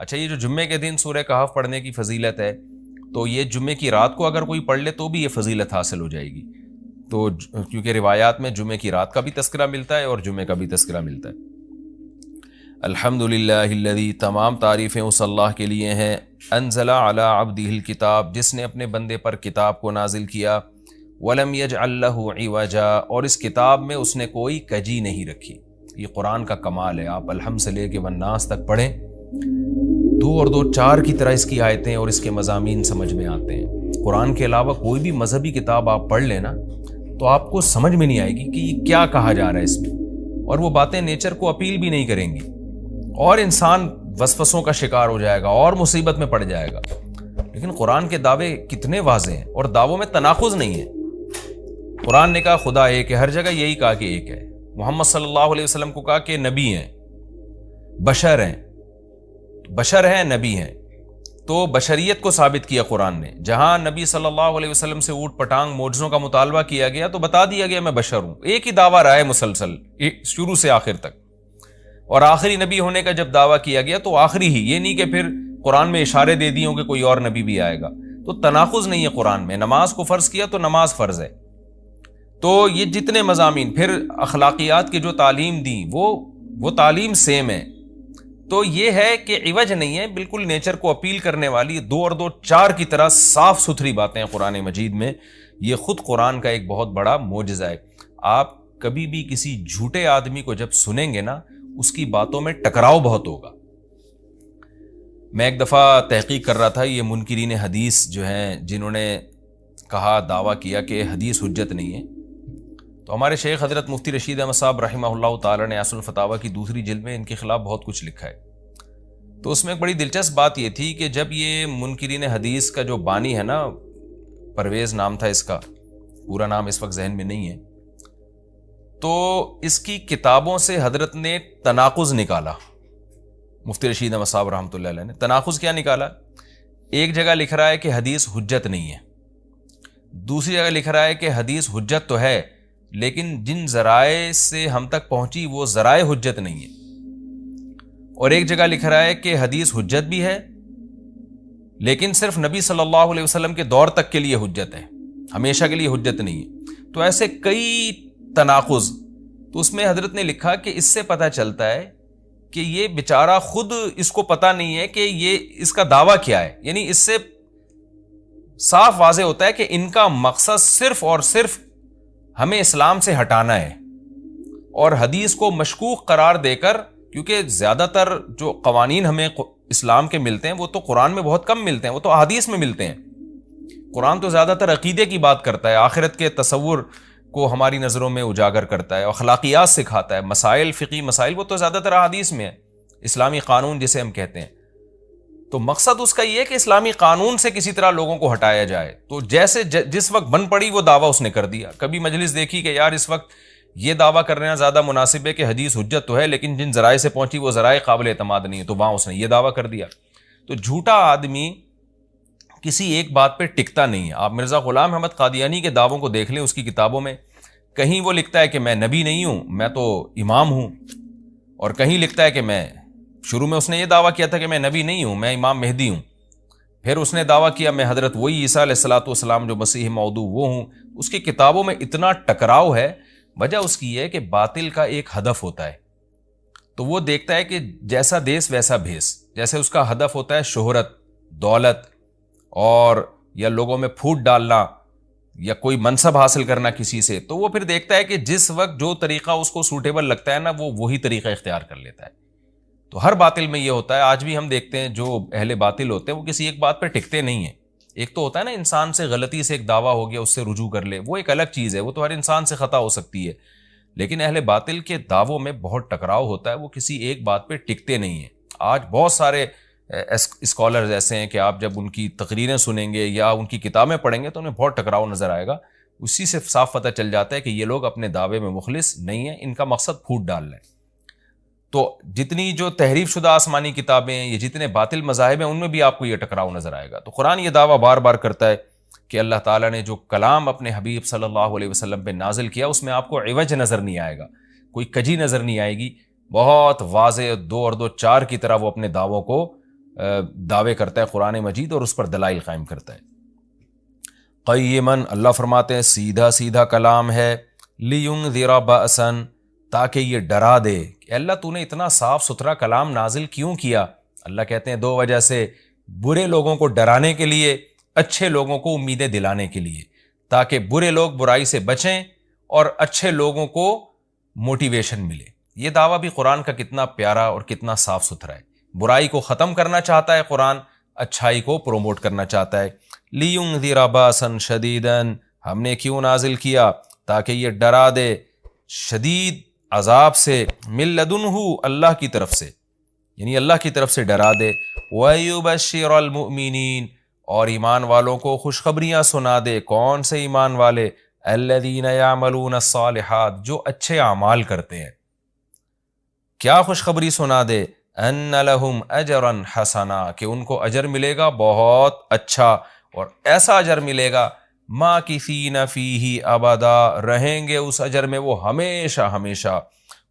اچھا یہ جو جمعے کے دن سورہ کہف پڑھنے کی فضیلت ہے، تو یہ جمعے کی رات کو اگر کوئی پڑھ لے تو بھی یہ فضیلت حاصل ہو جائے گی، تو کیونکہ روایات میں جمعے کی رات کا بھی تذکرہ ملتا ہے اور جمعے کا بھی تذکرہ ملتا ہے۔ الحمدللہ الذی، تمام تعریفیں اس اللہ کے لیے ہیں، انزل علی عبدہ الکتاب، جس نے اپنے بندے پر کتاب کو نازل کیا، ولم یجعل لہ عوجا، اور اس کتاب میں اس نے کوئی کجی نہیں رکھی۔ یہ قرآن کا کمال ہے، آپ الحمد سے لے کے والناس تک پڑھیں، 2 اور 2 4 کی طرح اس کی آیتیں اور اس کے مضامین سمجھ میں آتے ہیں۔ قرآن کے علاوہ کوئی بھی مذہبی کتاب آپ پڑھ لیں نا تو آپ کو سمجھ میں نہیں آئے گی کہ یہ کیا کہا جا رہا ہے اس میں، اور وہ باتیں نیچر کو اپیل بھی نہیں کریں گی، اور انسان وسوسوں کا شکار ہو جائے گا اور مصیبت میں پڑ جائے گا۔ لیکن قرآن کے دعوے کتنے واضح ہیں، اور دعووں میں تناقض نہیں ہے۔ قرآن نے کہا خدا ایک ہے، ہر جگہ یہی کہا کہ ایک ہے۔ محمد صلی اللہ علیہ وسلم کو کہا کہ نبی ہیں، بشر ہیں نبی ہیں، تو بشریت کو ثابت کیا قرآن نے۔ جہاں نبی صلی اللہ علیہ وسلم سے اوٹ پٹانگ معجزوں کا مطالبہ کیا گیا تو بتا دیا گیا میں بشر ہوں۔ ایک ہی دعویٰ رہا ہے مسلسل شروع سے آخر تک، اور آخری نبی ہونے کا جب دعویٰ کیا گیا تو آخری ہی، یہ نہیں کہ پھر قرآن میں اشارے دے دیے ہوں کہ کوئی اور نبی بھی آئے گا۔ تو تناقض نہیں ہے قرآن میں۔ نماز کو فرض کیا تو نماز فرض ہے، تو یہ جتنے مضامین، پھر اخلاقیات کی جو تعلیم دی وہ تعلیم سیم ہے۔ تو یہ ہے کہ عوج نہیں ہے، بالکل نیچر کو اپیل کرنے والی 2 اور 2 4 کی طرح صاف ستھری باتیں ہیں قرآن مجید میں۔ یہ خود قرآن کا ایک بہت بڑا معجزہ ہے۔ آپ کبھی بھی کسی جھوٹے آدمی کو جب سنیں گے نا، اس کی باتوں میں ٹکراؤ بہت ہوگا۔ میں ایک دفعہ تحقیق کر رہا تھا، یہ منکرین حدیث جو ہیں جنہوں نے کہا، دعویٰ کیا کہ حدیث حجت نہیں ہے، تو ہمارے شیخ حضرت مفتی رشید احمد صاحب رحمہ اللہ تعالی نے اصل الفتاویٰ کی 2 جلد میں ان کے خلاف بہت کچھ لکھا ہے۔ تو اس میں ایک بڑی دلچسپ بات یہ تھی کہ جب یہ منکرین حدیث کا جو بانی ہے نا، پرویز نام تھا اس کا، پورا نام اس وقت ذہن میں نہیں ہے، تو اس کی کتابوں سے حضرت نے تناقض نکالا۔ مفتی رشید احمد صاحب رحمۃ اللہ علیہ نے تناقض کیا نکالا؟ ایک جگہ لکھ رہا ہے کہ حدیث حجت نہیں ہے، دوسری جگہ لکھ رہا ہے کہ حدیث حجت تو ہے لیکن جن ذرائع سے ہم تک پہنچی وہ ذرائع حجت نہیں ہے، اور ایک جگہ لکھ رہا ہے کہ حدیث حجت بھی ہے لیکن صرف نبی صلی اللہ علیہ وسلم کے دور تک کے لیے حجت ہے، ہمیشہ کے لیے حجت نہیں ہے۔ تو ایسے کئی تناقض، تو اس میں حضرت نے لکھا کہ اس سے پتہ چلتا ہے کہ یہ بیچارہ خود اس کو پتہ نہیں ہے کہ یہ اس کا دعویٰ کیا ہے، یعنی اس سے صاف واضح ہوتا ہے کہ ان کا مقصد صرف اور صرف ہمیں اسلام سے ہٹانا ہے، اور حدیث کو مشکوک قرار دے کر، کیونکہ زیادہ تر جو قوانین ہمیں اسلام کے ملتے ہیں وہ تو قرآن میں بہت کم ملتے ہیں، وہ تو احادیث میں ملتے ہیں۔ قرآن تو زیادہ تر عقیدے کی بات کرتا ہے، آخرت کے تصور کو ہماری نظروں میں اجاگر کرتا ہے، اخلاقیات سکھاتا ہے، مسائل، فقہی مسائل، وہ تو زیادہ تر احادیث میں ہے، اسلامی قانون جسے ہم کہتے ہیں۔ تو مقصد اس کا یہ ہے کہ اسلامی قانون سے کسی طرح لوگوں کو ہٹایا جائے۔ تو جیسے جس وقت بن پڑی وہ دعویٰ اس نے کر دیا۔ کبھی مجلس دیکھی کہ یار اس وقت یہ دعویٰ کرنا زیادہ مناسب ہے کہ حدیث حجت تو ہے لیکن جن ذرائع سے پہنچی وہ ذرائع قابل اعتماد نہیں ہے، تو وہاں اس نے یہ دعویٰ کر دیا۔ تو جھوٹا آدمی کسی ایک بات پہ ٹکتا نہیں ہے۔ آپ مرزا غلام احمد قادیانی کے دعووں کو دیکھ لیں، اس کی کتابوں میں کہیں وہ لکھتا ہے کہ میں نبی نہیں ہوں، میں تو امام ہوں، اور کہیں لکھتا ہے کہ میں، شروع میں اس نے یہ دعویٰ کیا تھا کہ میں نبی نہیں ہوں، میں امام مہدی ہوں، پھر اس نے دعویٰ کیا میں حضرت وہی عیسیٰ علیہ الصلوۃ والسلام جو مسیح موعود وہ ہوں۔ اس کی کتابوں میں اتنا ٹکراؤ ہے، وجہ اس کی ہے کہ باطل کا ایک ہدف ہوتا ہے، تو وہ دیکھتا ہے کہ جیسا دیس ویسا بھیس، جیسے اس کا ہدف ہوتا ہے شہرت، دولت، اور یا لوگوں میں پھوٹ ڈالنا یا کوئی منصب حاصل کرنا کسی سے، تو وہ پھر دیکھتا ہے کہ جس وقت جو طریقہ اس کو سوٹیبل لگتا ہے نا، وہ وہی طریقہ اختیار کر لیتا ہے۔ تو ہر باطل میں یہ ہوتا ہے، آج بھی ہم دیکھتے ہیں جو اہل باطل ہوتے ہیں وہ کسی ایک بات پہ ٹکتے نہیں ہیں۔ ایک تو ہوتا ہے نا انسان سے غلطی سے ایک دعویٰ ہو گیا، اس سے رجوع کر لے، وہ ایک الگ چیز ہے، وہ تو ہر انسان سے خطا ہو سکتی ہے، لیکن اہل باطل کے دعووں میں بہت ٹکراؤ ہوتا ہے، وہ کسی ایک بات پہ ٹکتے نہیں ہیں۔ آج بہت سارے اسکالرز ایسے ہیں کہ آپ جب ان کی تقریریں سنیں گے یا ان کی کتابیں پڑھیں گے تو انہیں بہت ٹکراؤ نظر آئے گا، اسی سے صاف پتہ چل جاتا ہے کہ یہ لوگ اپنے دعوے میں مخلص نہیں ہیں، ان کا مقصد پھوٹ ڈالنا ہے۔ تو جتنی جو تحریف شدہ آسمانی کتابیں ہیں، یہ جتنے باطل مذاہب ہیں، ان میں بھی آپ کو یہ ٹکراؤ نظر آئے گا۔ تو قرآن یہ دعویٰ بار بار کرتا ہے کہ اللہ تعالیٰ نے جو کلام اپنے حبیب صلی اللہ علیہ وسلم پہ نازل کیا، اس میں آپ کو عوج نظر نہیں آئے گا، کوئی کجی نظر نہیں آئے گی، بہت واضح 2 اور 2 4 کی طرح وہ اپنے دعووں کو دعوے کرتا ہے قرآن مجید اور اس پر دلائل قائم کرتا ہے۔ قیماً، اللہ فرماتے ہیں سیدھا سیدھا کلام ہے، لینذر بأسا، تاکہ یہ ڈرا دے۔ کہ اللہ تو نے اتنا صاف ستھرا کلام نازل کیوں کیا؟ اللہ کہتے ہیں دو وجہ سے، برے لوگوں کو ڈرانے کے لیے، اچھے لوگوں کو امیدیں دلانے کے لیے، تاکہ برے لوگ برائی سے بچیں اور اچھے لوگوں کو موٹیویشن ملے۔ یہ دعویٰ بھی قرآن کا کتنا پیارا اور کتنا صاف ستھرا ہے۔ برائی کو ختم کرنا چاہتا ہے قرآن، اچھائی کو پروموٹ کرنا چاہتا ہے۔ لِيُنذِرَ بَأْسًا شَدِيدًا، ہم نے کیوں نازل کیا؟ تاکہ یہ ڈرا دے شدید عذاب سے، مِن لَدُنْہُ، اللہ کی طرف سے، یعنی اللہ کی طرف سے ڈرا دے۔ وَيُبَشِّرَ الْمُؤْمِنِينَ، اور ایمان والوں کو خوشخبریاں سنا دے۔ کون سے ایمان والے؟ الَّذِينَ يَعْمَلُونَ الصَّالِحَاتِ، جو اچھے اعمال کرتے ہیں۔ کیا خوشخبری سنا دے؟ ان لہم اجرا حسنا، کہ ان کو اجر ملے گا بہت اچھا، اور ایسا اجر ملے گا ماکثین فیہ ابدا، رہیں گے اس اجر میں وہ ہمیشہ ہمیشہ۔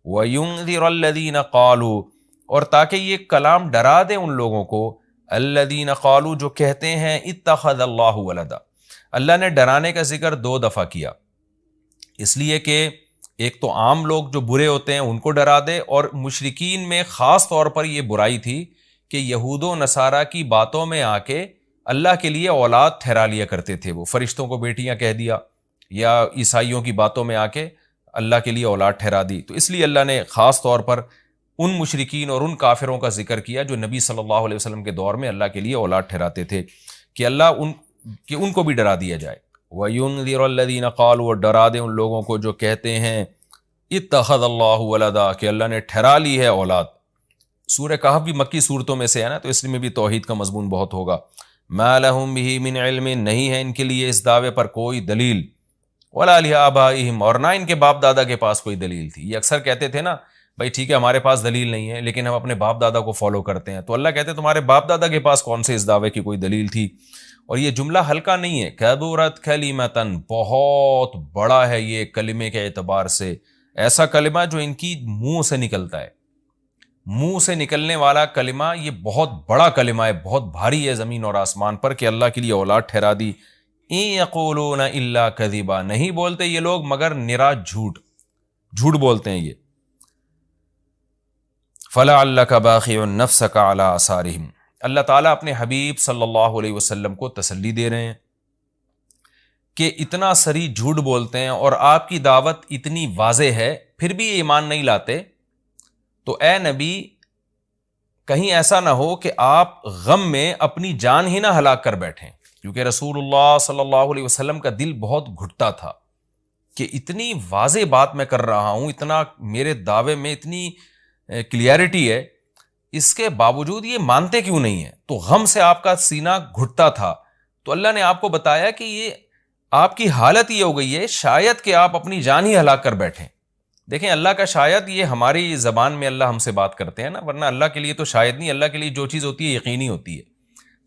وینذر الذین قالوا، اور تاکہ یہ کلام ڈرا دے ان لوگوں کو، الذین قالوا، جو کہتے ہیں اتخذ اللہ ولدا۔ اللہ نے ڈرانے کا ذکر دو دفعہ کیا، اس لیے کہ ایک تو عام لوگ جو برے ہوتے ہیں ان کو ڈرا دے، اور مشرکین میں خاص طور پر یہ برائی تھی کہ یہود و نصارہ کی باتوں میں آ کے اللہ کے لیے اولاد ٹھہرا لیا کرتے تھے، وہ فرشتوں کو بیٹیاں کہہ دیا، یا عیسائیوں کی باتوں میں آ کے اللہ کے لیے اولاد ٹھہرا دی۔ تو اس لیے اللہ نے خاص طور پر ان مشرکین اور ان کافروں کا ذکر کیا جو نبی صلی اللہ علیہ وسلم کے دور میں اللہ کے لیے اولاد ٹھہراتے تھے، کہ ان کو بھی ڈرا دیا جائے۔ وَيُنذِرَ الَّذِينَ قَالُوا، اور ڈرا دے ان لوگوں کو جو کہتے ہیں اتخذ اللہ ولدا، کہ اللہ نے ٹھہرا لی ہے اولاد۔ سورہ کہف بھی مکی صورتوں میں سے ہے نا، تو اس میں بھی توحید کا مضمون بہت ہوگا۔ ما لہم بہ من علم، نہیں ہے ان کے لیے اس دعوے پر کوئی دلیل، ولا لآبائہم، اور نہ ان کے باپ دادا کے پاس کوئی دلیل تھی۔ یہ اکثر کہتے تھے نا بھائی ٹھیک ہے ہمارے پاس دلیل نہیں ہے لیکن ہم اپنے باپ دادا کو فالو کرتے ہیں، تو اللہ کہتے ہیں تمہارے باپ دادا کے پاس کون سے اس دعوے کی کوئی دلیل تھی؟ اور یہ جملہ ہلکا نہیں ہے، کبرت کلمۃ، بہت بڑا ہے یہ کلمے کے اعتبار سے، ایسا کلمہ جو ان کی منہ سے نکلتا ہے، منہ سے نکلنے والا کلمہ یہ بہت بڑا کلمہ ہے، بہت بھاری ہے زمین اور آسمان پر، کہ اللہ کے لیے اولاد ٹھہرا دی۔ ان یقولون الا کذبا، نہیں بولتے یہ لوگ مگر نرا جھوٹ بولتے ہیں یہ۔ فلعلک باخع نفسک علی آثارہم، اللہ تعالیٰ اپنے حبیب صلی اللہ علیہ وسلم کو تسلی دے رہے ہیں کہ اتنا سری جھوٹ بولتے ہیں اور آپ کی دعوت اتنی واضح ہے پھر بھی یہ ایمان نہیں لاتے، تو اے نبی کہیں ایسا نہ ہو کہ آپ غم میں اپنی جان ہی نہ ہلاک کر بیٹھیں، کیونکہ رسول اللہ صلی اللہ علیہ وسلم کا دل بہت گھٹتا تھا کہ اتنی واضح بات میں کر رہا ہوں، اتنا میرے دعوے میں اتنی کلیئرٹی ہے، اس کے باوجود یہ مانتے کیوں نہیں ہیں؟ تو غم سے آپ کا سینہ گھٹتا تھا، تو اللہ نے آپ کو بتایا کہ یہ آپ کی حالت یہ ہو گئی ہے شاید کہ آپ اپنی جان ہی ہلاک کر بیٹھیں۔ دیکھیں اللہ کا شاید یہ ہماری زبان میں اللہ ہم سے بات کرتے ہیں نا، ورنہ اللہ کے لیے تو شاید نہیں، اللہ کے لیے جو چیز ہوتی ہے یقینی ہوتی ہے۔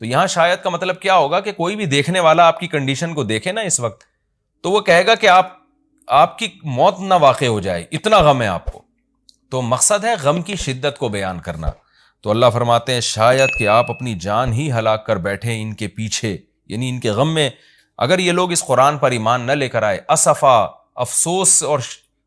تو یہاں شاید کا مطلب کیا ہوگا کہ کوئی بھی دیکھنے والا آپ کی کنڈیشن کو دیکھے نا اس وقت، تو وہ کہے گا کہ آپ کی موت نہ واقع ہو جائے، اتنا غم ہے آپ کو۔ تو مقصد ہے غم کی شدت کو بیان کرنا۔ تو اللہ فرماتے ہیں شاید کہ آپ اپنی جان ہی ہلاک کر بیٹھیں ان کے پیچھے، یعنی ان کے غم میں، اگر یہ لوگ اس قرآن پر ایمان نہ لے کر آئے، اسفا، افسوس اور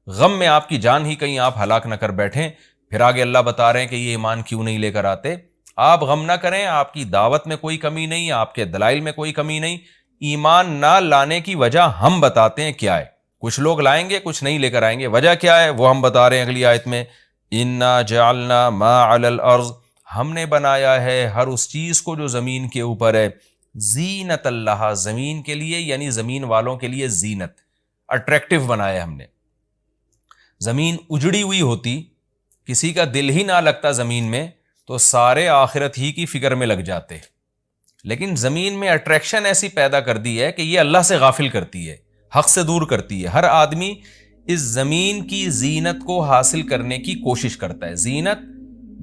غم میں آپ کی جان ہی کہیں آپ ہلاک نہ کر بیٹھیں۔ پھر آگے اللہ بتا رہے ہیں کہ یہ ایمان کیوں نہیں لے کر آتے۔ آپ غم نہ کریں، آپ کی دعوت میں کوئی کمی نہیں، آپ کے دلائل میں کوئی کمی نہیں، ایمان نہ لانے کی وجہ ہم بتاتے ہیں کیا ہے۔ کچھ لوگ لائیں گے کچھ نہیں لے کر آئیں گے، وجہ کیا ہے وہ ہم بتا رہے ہیں اگلی آیت میں، انا جعلنا ما علی الارض، ہم نے بنایا ہے ہر اس چیز کو جو زمین کے اوپر ہے، زینت اللہ، زمین کے لیے، یعنی زمین والوں کے لیے زینت، اٹریکٹیو بنایا ہم نے۔ زمین اجڑی ہوئی ہوتی، کسی کا دل ہی نہ لگتا زمین میں، تو سارے آخرت ہی کی فکر میں لگ جاتے، لیکن زمین میں اٹریکشن ایسی پیدا کر دی ہے کہ یہ اللہ سے غافل کرتی ہے، حق سے دور کرتی ہے۔ ہر آدمی اس زمین کی زینت کو حاصل کرنے کی کوشش کرتا ہے۔ زینت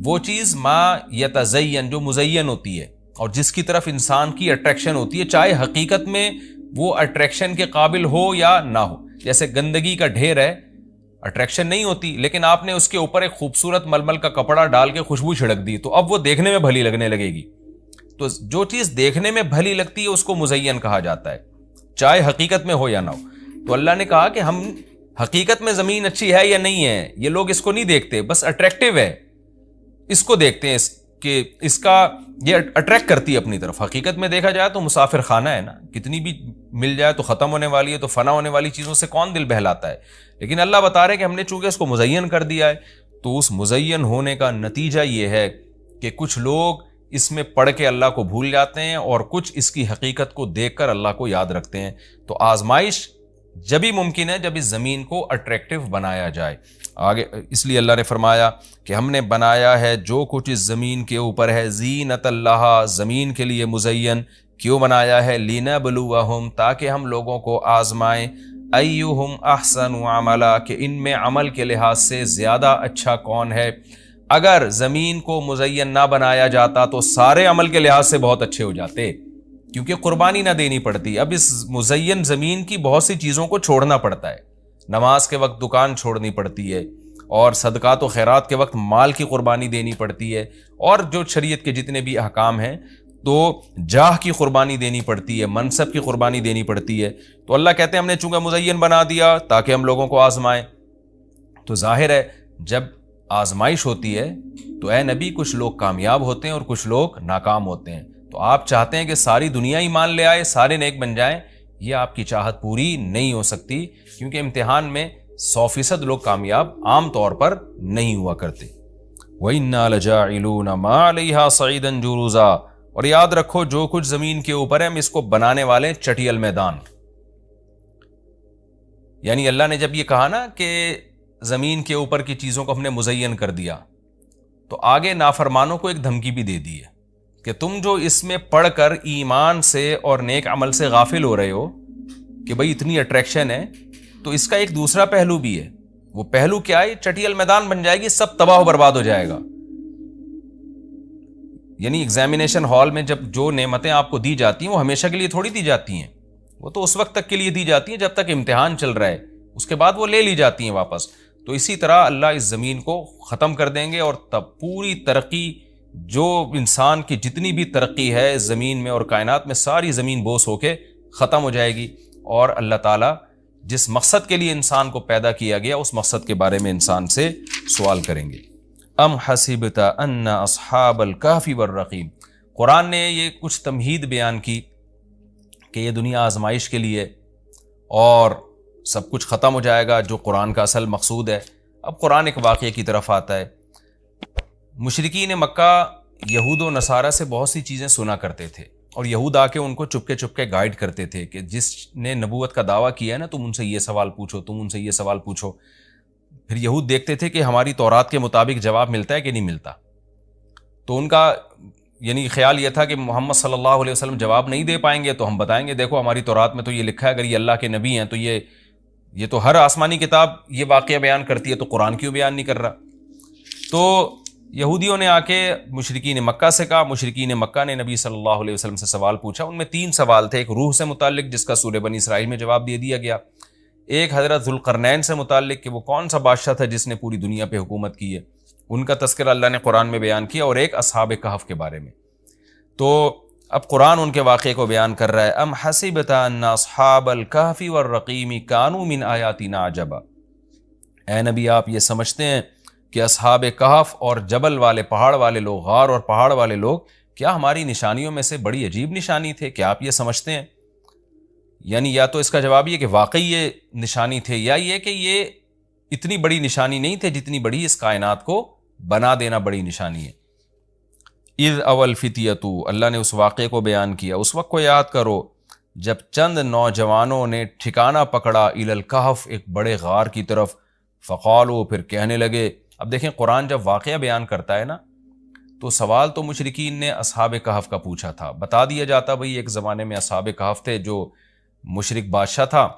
وہ چیز ما یتزین، جو مزین ہوتی ہے اور جس کی طرف انسان کی اٹریکشن ہوتی ہے، چاہے حقیقت میں وہ اٹریکشن کے قابل ہو یا نہ ہو۔ جیسے گندگی کا ڈھیر ہے، اٹریکشن نہیں ہوتی، لیکن آپ نے اس کے اوپر ایک خوبصورت ململ کا کپڑا ڈال کے خوشبو چھڑک دی تو اب وہ دیکھنے میں بھلی لگنے لگے گی، تو جو چیز دیکھنے میں بھلی لگتی ہے اس کو مزین کہا جاتا ہے، چاہے حقیقت میں ہو یا نہ ہو۔ تو اللہ نے کہا کہ ہم حقیقت میں زمین اچھی ہے یا نہیں ہے یہ لوگ اس کو نہیں دیکھتے، بس اٹریکٹیو ہے اس کو دیکھتے ہیں، کہ اس کا یہ اٹریکٹ کرتی ہے اپنی طرف۔ حقیقت میں دیکھا جائے تو مسافر خانہ ہے نا، کتنی بھی مل جائے تو ختم ہونے والی ہے، تو فنا ہونے والی چیزوں سے کون دل بہلاتا ہے، لیکن اللہ بتا رہے کہ ہم نے چونکہ اس کو مزین کر دیا ہے، تو اس مزین ہونے کا نتیجہ یہ ہے کہ کچھ لوگ اس میں پڑھ کے اللہ کو بھول جاتے ہیں اور کچھ اس کی حقیقت کو دیکھ کر اللہ کو یاد رکھتے ہیں۔ تو آزمائش جبھی ممکن ہے جب اس زمین کو اٹریکٹیو بنایا جائے۔ آگے اس لیے اللہ نے فرمایا کہ ہم نے بنایا ہے جو کچھ اس زمین کے اوپر ہے زینت اللہ، زمین کے لیے مزین۔ کیوں بنایا ہے؟ لِنَبْلُوَهُمْ، تاکہ ہم لوگوں کو آزمائیں، ایہم احسن عملا، کہ ان میں عمل کے لحاظ سے زیادہ اچھا کون ہے۔ اگر زمین کو مزین نہ بنایا جاتا تو سارے عمل کے لحاظ سے بہت اچھے ہو جاتے، کیونکہ قربانی نہ دینی پڑتی۔ اب اس مزین زمین کی بہت سی چیزوں کو چھوڑنا پڑتا ہے، نماز کے وقت دکان چھوڑنی پڑتی ہے، اور صدقات و خیرات کے وقت مال کی قربانی دینی پڑتی ہے، اور جو شریعت کے جتنے بھی احکام ہیں تو جاہ کی قربانی دینی پڑتی ہے، منصب کی قربانی دینی پڑتی ہے۔ تو اللہ کہتے ہیں ہم نے چونکہ مزین بنا دیا تاکہ ہم لوگوں کو آزمائیں۔ تو ظاہر ہے جب آزمائش ہوتی ہے تو اے نبی کچھ لوگ کامیاب ہوتے ہیں اور کچھ لوگ ناکام ہوتے ہیں۔ تو آپ چاہتے ہیں کہ ساری دنیا ایمان لے آئے، سارے نیک بن جائیں، یہ آپ کی چاہت پوری نہیں ہو سکتی، کیونکہ امتحان میں 100% لوگ کامیاب عام طور پر نہیں ہوا کرتے۔ وَإِنَّا لَجَاعِلُونَ مَا عَلَيْهَا صَعِيدًا جُرُزًا، اور یاد رکھو جو کچھ زمین کے اوپر ہے ہم اس کو بنانے والے ہیں چٹیل میدان۔ یعنی اللہ نے جب یہ کہا نا کہ زمین کے اوپر کی چیزوں کو ہم نے مزین کر دیا، تو آگے نافرمانوں کو ایک دھمکی بھی دے دی ہے کہ تم جو اس میں پڑھ کر ایمان سے اور نیک عمل سے غافل ہو رہے ہو کہ بھئی اتنی اٹریکشن ہے، تو اس کا ایک دوسرا پہلو بھی ہے۔ وہ پہلو کیا ہے؟ چٹیل میدان بن جائے گی، سب تباہ و برباد ہو جائے گا۔ یعنی ایگزامینیشن ہال میں جب جو نعمتیں آپ کو دی جاتی ہیں وہ ہمیشہ کے لیے تھوڑی دی جاتی ہیں، وہ تو اس وقت تک کے لیے دی جاتی ہیں جب تک امتحان چل رہا ہے، اس کے بعد وہ لے لی جاتی ہیں واپس۔ تو اسی طرح اللہ اس زمین کو ختم کر دیں گے، اور تب پوری ترقی، جو انسان کی جتنی بھی ترقی ہے زمین میں اور کائنات میں، ساری زمین بوس ہو کے ختم ہو جائے گی، اور اللہ تعالیٰ جس مقصد کے لیے انسان کو پیدا کیا گیا اس مقصد کے بارے میں انسان سے سوال کریں گے۔ ام حسبت ان اصحاب الکہف والرقیم، قرآن نے یہ کچھ تمہید بیان کی کہ یہ دنیا آزمائش کے لیے اور سب کچھ ختم ہو جائے گا، جو قرآن کا اصل مقصود ہے۔ اب قرآن ایک واقعے کی طرف آتا ہے۔ مشرکین مکہ یہود و نصارہ سے بہت سی چیزیں سنا کرتے تھے، اور یہود آ کے ان کو چپکے چپکے گائیڈ کرتے تھے کہ جس نے نبوت کا دعویٰ کیا ہے نا، تم ان سے یہ سوال پوچھو، تم ان سے یہ سوال پوچھو۔ پھر یہود دیکھتے تھے کہ ہماری تورات کے مطابق جواب ملتا ہے کہ نہیں ملتا، تو ان کا یعنی خیال یہ تھا کہ محمد صلی اللہ علیہ وسلم جواب نہیں دے پائیں گے تو ہم بتائیں گے دیکھو ہماری تورات میں تو یہ لکھا ہے، اگر یہ اللہ کے نبی ہیں تو یہ تو ہر آسمانی کتاب یہ واقعہ بیان کرتی ہے، تو قرآن کیوں بیان نہیں کر رہا؟ تو یہودیوں نے آ کے مشرکین مکہ سے کہا، مشرکین مکہ نے نبی صلی اللہ علیہ وسلم سے سوال پوچھا۔ ان میں 3 سوال تھے، ایک روح سے متعلق جس کا سورہ بنی اسرائیل میں جواب دے دیا گیا، ایک حضرت ذوالقرنین سے متعلق کہ وہ کون سا بادشاہ تھا جس نے پوری دنیا پہ حکومت کی ہے، ان کا تذکرہ اللہ نے قرآن میں بیان کیا، اور ایک اصحاب کہف کے بارے میں۔ تو اب قرآن ان کے واقعے کو بیان کر رہا ہے۔ ام حسبت ان اصحاب الکہف والرقیم کانوا من آیاتنا عجبا، اے نبی آپ یہ سمجھتے ہیں کہ اصحاب کہف اور جبل والے، پہاڑ والے لوگ، غار اور پہاڑ والے لوگ کیا ہماری نشانیوں میں سے بڑی عجیب نشانی تھے؟ کیا آپ یہ سمجھتے ہیں؟ یعنی یا تو اس کا جواب یہ کہ واقعی یہ نشانی تھے، یا یہ کہ یہ اتنی بڑی نشانی نہیں تھے جتنی بڑی اس کائنات کو بنا دینا بڑی نشانی ہے۔ اذ اول فتیتو، اللہ نے اس واقعے کو بیان کیا، اس وقت کو یاد کرو جب چند نوجوانوں نے ٹھکانہ پکڑا الی الکہف، ایک بڑے غار کی طرف، فقالو، پھر کہنے لگے۔ اب دیکھیں قرآن جب واقعہ بیان کرتا ہے نا، تو سوال تو مشرکین نے اصحاب کہف کا پوچھا تھا، بتا دیا جاتا بھئی ایک زمانے میں اصحاب کہف تھے، جو مشرک بادشاہ تھا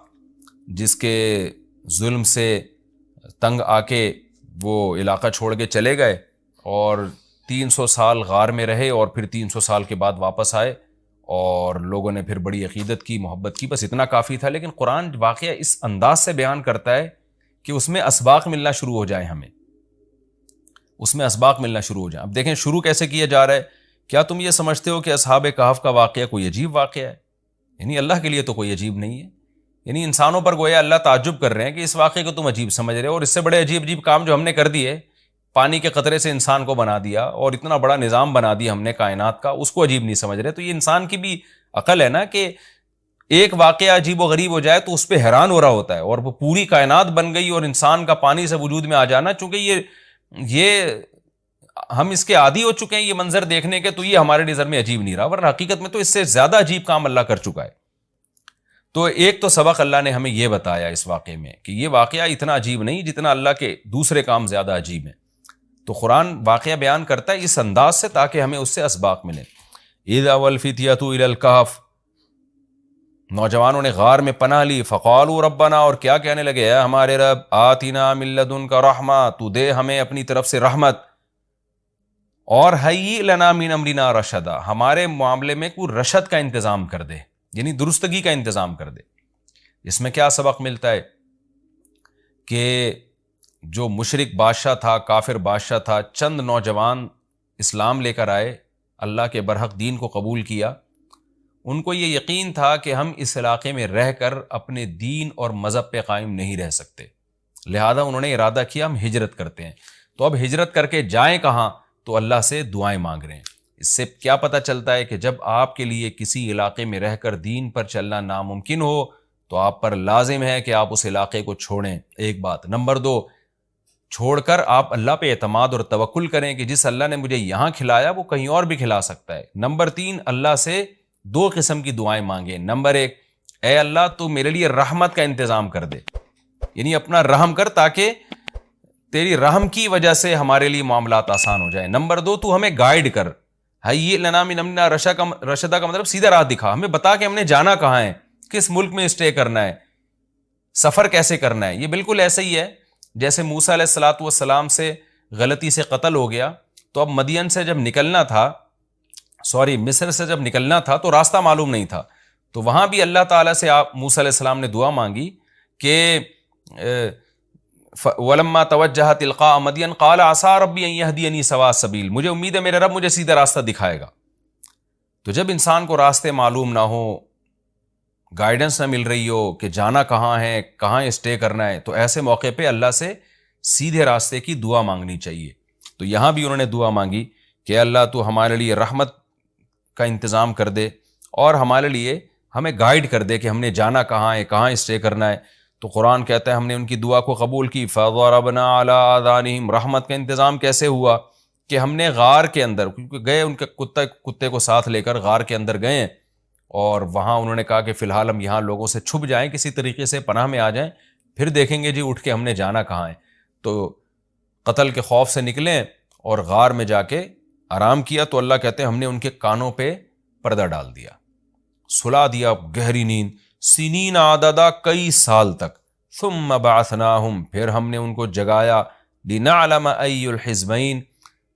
جس کے ظلم سے تنگ آ کے وہ علاقہ چھوڑ کے چلے گئے، اور 300 سال غار میں رہے، اور پھر 300 سال کے بعد واپس آئے، اور لوگوں نے پھر بڑی عقیدت کی، محبت کی، بس اتنا کافی تھا۔ لیکن قرآن واقعہ اس انداز سے بیان کرتا ہے کہ اس میں اسباق ملنا شروع ہو جائیں، ہمیں اس میں اسباق ملنا شروع ہو جائیں۔ اب دیکھیں شروع کیسے کیا جا رہا ہے کیا تم یہ سمجھتے ہو کہ اصحاب کہف کا واقعہ کوئی عجیب واقعہ ہے؟ یعنی اللہ کے لیے تو کوئی عجیب نہیں ہے. یعنی انسانوں پر گویا اللہ تعجب کر رہے ہیں کہ اس واقعے کو تم عجیب سمجھ رہے ہو، اور اس سے بڑے عجیب عجیب کام جو ہم نے کر دیے، پانی کے قطرے سے انسان کو بنا دیا اور اتنا بڑا نظام بنا دیا ہم نے کائنات کا، اس کو عجیب نہیں سمجھ رہے. تو یہ انسان کی بھی عقل ہے نا کہ ایک واقعہ عجیب و غریب ہو جائے تو اس پہ حیران ہو رہا ہوتا ہے، اور وہ پوری کائنات بن گئی اور انسان کا پانی سے وجود میں آ جانا، چونکہ یہ ہم اس کے عادی ہو چکے ہیں یہ منظر دیکھنے کے، تو یہ ہمارے نظر میں عجیب نہیں رہا، ورنہ حقیقت میں تو اس سے زیادہ عجیب کام اللہ کر چکا ہے. تو ایک تو سبق اللہ نے ہمیں یہ بتایا اس واقعے میں کہ یہ واقعہ اتنا عجیب نہیں جتنا اللہ کے دوسرے کام زیادہ عجیب ہیں. تو قرآن واقعہ بیان کرتا ہے اس انداز سے تاکہ ہمیں اس سے اسباق ملیں. اذا والفتیۃ الی الکہف، نوجوانوں نے غار میں پناہ لی، فقالوا ربنا، اور کیا کہنے لگے، اے ہمارے رب، آتنا من لدنک رحمہ، تو دے ہمیں اپنی طرف سے رحمت، اور ہیئ لنا من امرنا رشدا، ہمارے معاملے میں کوئی رشد کا انتظام کر دے، یعنی درستگی کا انتظام کر دے. اس میں کیا سبق ملتا ہے کہ جو مشرک بادشاہ تھا، کافر بادشاہ تھا، چند نوجوان اسلام لے کر آئے، اللہ کے برحق دین کو قبول کیا. ان کو یہ یقین تھا کہ ہم اس علاقے میں رہ کر اپنے دین اور مذہب پہ قائم نہیں رہ سکتے، لہذا انہوں نے ارادہ کیا ہم ہجرت کرتے ہیں. تو اب ہجرت کر کے جائیں کہاں؟ تو اللہ سے دعائیں مانگ رہے ہیں. اس سے کیا پتہ چلتا ہے کہ جب آپ کے لیے کسی علاقے میں رہ کر دین پر چلنا ناممکن ہو تو آپ پر لازم ہے کہ آپ اس علاقے کو چھوڑیں، ایک بات. نمبر 2، چھوڑ کر آپ اللہ پہ اعتماد اور توکل کریں کہ جس اللہ نے مجھے یہاں کھلایا وہ کہیں اور بھی کھلا سکتا ہے. نمبر 3، اللہ سے 2 قسم کی دعائیں مانگیں. نمبر 1، اے اللہ تو میرے لیے رحمت کا انتظام کر دے، یعنی اپنا رحم کر تاکہ تیری رحم کی وجہ سے ہمارے لیے معاملات آسان ہو جائیں. نمبر 2، تو ہمیں گائیڈ کر، ہیئ لنا من امرنا رشدا کا مطلب سیدھا راہ دکھا، ہمیں بتا کہ ہم نے جانا کہاں ہے، کس ملک میں اسٹے کرنا ہے، سفر کیسے کرنا ہے. یہ بالکل ایسے ہی ہے جیسے موسیٰ علیہ الصلوۃ والسلام سے غلطی سے قتل ہو گیا، تو اب مدین سے جب نکلنا تھا، مصر سے جب نکلنا تھا تو راستہ معلوم نہیں تھا، تو وہاں بھی اللہ تعالیٰ سے موسیٰ علیہ السلام نے دعا مانگی کہ وَلَمَّا تَوَجَّهَ تِلْقَاءَ مَدْيَنَ قَالَ عَسَىٰ رَبِّي أَن يَهْدِيَنِي سَوَاءَ السَّبِيلِ، مجھے امید ہے میرا رب مجھے سیدھا راستہ دکھائے گا. تو جب انسان کو راستے معلوم نہ ہو، گائیڈنس نہ مل رہی ہو کہ جانا کہاں ہے، کہاں اسٹے کرنا ہے، تو ایسے موقع پہ اللہ سے سیدھے راستے کی دعا مانگنی چاہیے. تو یہاں بھی انہوں نے دعا مانگی کہ اللہ تو ہمارے لیے رحمت کا انتظام کر دے اور ہمارے لیے ہمیں گائیڈ کر دے کہ ہم نے جانا کہاں ہے، کہاں اسٹے کرنا ہے. تو قرآن کہتا ہے ہم نے ان کی دعا کو قبول کی. فَضَرَبْنَا عَلَىٰ آذَانِهِمْ، رحمت کا انتظام کیسے ہوا کہ ہم نے غار کے اندر، کیونکہ گئے ان کے کتے کو ساتھ لے کر غار کے اندر گئے، اور وہاں انہوں نے کہا کہ فی الحال ہم یہاں لوگوں سے چھپ جائیں، کسی طریقے سے پناہ میں آ جائیں، پھر دیکھیں گے جی اٹھ کے ہم نے جانا کہاں ہے. تو قتل کے خوف سے نکلیں اور غار میں جا کے آرام کیا. تو اللہ کہتے ہیں ہم نے ان کے کانوں پہ پردہ ڈال دیا، سلا دیا گہری نیند، سنین عددا، کئی سال تک. ثم بعثناہم، پھر ہم نے ان کو جگایا، لنعلم ای الحزبین،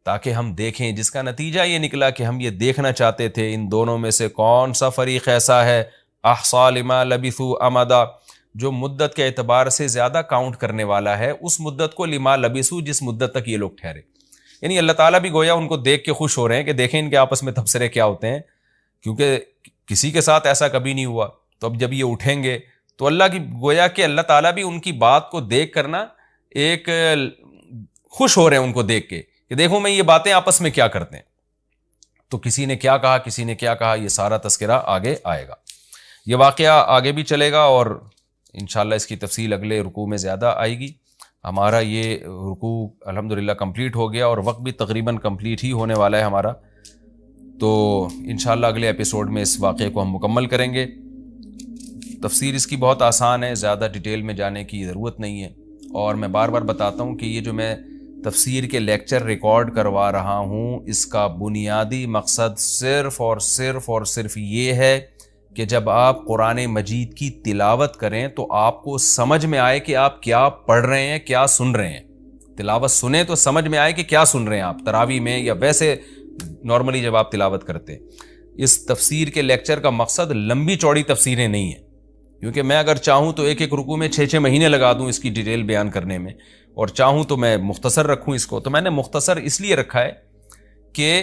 تاکہ ہم دیکھیں، جس کا نتیجہ یہ نکلا کہ ہم یہ دیکھنا چاہتے تھے ان دونوں میں سے کون سا فریق ایسا ہے احصیٰ لما لبثوا امدا، جو مدت کے اعتبار سے زیادہ کاؤنٹ کرنے والا ہے اس مدت کو، لما لبثوا، جس مدت تک یہ لوگ ٹھہرے. یعنی اللہ تعالیٰ بھی گویا ان کو دیکھ کے خوش ہو رہے ہیں کہ دیکھیں ان کے آپس میں تبصرے کیا ہوتے ہیں، کیونکہ کسی کے ساتھ ایسا کبھی نہیں ہوا. تو اب جب یہ اٹھیں گے تو اللہ کی گویا کہ اللہ تعالیٰ بھی ان کی بات کو دیکھ کرنا ایک خوش ہو رہے ہیں ان کو دیکھ کے کہ دیکھو میں یہ باتیں آپس میں کیا کرتے ہیں. تو کسی نے کیا کہا، کسی نے کیا کہا، یہ سارا تذکرہ آگے آئے گا. یہ واقعہ آگے بھی چلے گا اور انشاءاللہ اس کی تفصیل اگلے رکوع میں زیادہ آئے گی. ہمارا یہ رکوع الحمدللہ کمپلیٹ ہو گیا اور وقت بھی تقریباً کمپلیٹ ہی ہونے والا ہے ہمارا. تو انشاءاللہ اگلے ایپیسوڈ میں اس واقعے کو ہم مکمل کریں گے. تفسیر اس کی بہت آسان ہے، زیادہ ڈیٹیل میں جانے کی ضرورت نہیں ہے. اور میں بار بار بتاتا ہوں کہ یہ جو میں تفسیر کے لیکچر ریکارڈ کروا رہا ہوں، اس کا بنیادی مقصد صرف یہ ہے کہ جب آپ قرآن مجید کی تلاوت کریں تو آپ کو سمجھ میں آئے کہ آپ کیا پڑھ رہے ہیں، کیا سن رہے ہیں. تلاوت سنیں تو سمجھ میں آئے کہ کیا سن رہے ہیں آپ تراویح میں یا ویسے نارملی جب آپ تلاوت کرتے ہیں. اس تفسیر کے لیکچر کا مقصد لمبی چوڑی تفسیریں نہیں ہیں، کیونکہ میں اگر چاہوں تو ایک رکوع میں 6 مہینے لگا دوں اس کی ڈیٹیل بیان کرنے میں، اور چاہوں تو میں مختصر رکھوں اس کو. تو میں نے مختصر اس لیے رکھا ہے کہ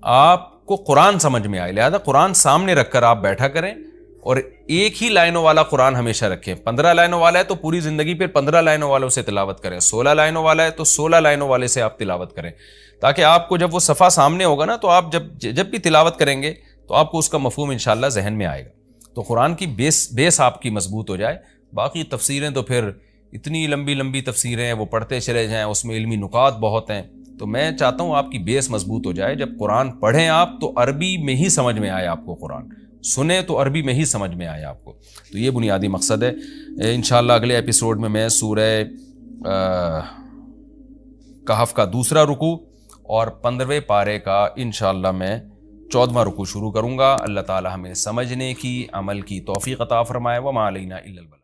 آپ کو قرآن سمجھ میں آئے. لہذا قرآن سامنے رکھ کر آپ بیٹھا کریں اور ایک ہی لائنوں والا قرآن ہمیشہ رکھیں. 15 لائنوں والا ہے تو پوری زندگی پھر 15 لائنوں والوں سے تلاوت کریں. 16 لائنوں والا ہے تو 16 لائنوں والے سے آپ تلاوت کریں, تاکہ آپ کو جب وہ صفحہ سامنے ہوگا نا تو آپ جب بھی تلاوت کریں گے تو آپ کو اس کا مفہوم انشاءاللہ ذہن میں آئے گا. تو قرآن کی بیس آپ کی مضبوط ہو جائے. باقی تفسیریں تو پھر اتنی لمبی لمبی تفسیریں ہیں, وہ پڑھتے چلے جائیں, اس میں علمی نکات بہت ہیں. تو میں چاہتا ہوں آپ کی بیس مضبوط ہو جائے. جب قرآن پڑھیں آپ تو عربی میں ہی سمجھ میں آئے آپ کو, قرآن سنیں تو عربی میں ہی سمجھ میں آئے آپ کو. تو یہ بنیادی مقصد ہے. انشاءاللہ اگلے ایپیسوڈ میں سورہ کہف کا دوسرا رکوع اور 15ویں پارے کا انشاءاللہ میں 14واں رکوع شروع کروں گا. اللہ تعالی ہمیں سمجھنے کی, عمل کی توفیق عطا فرمائے. وما علینا الا البلاغ.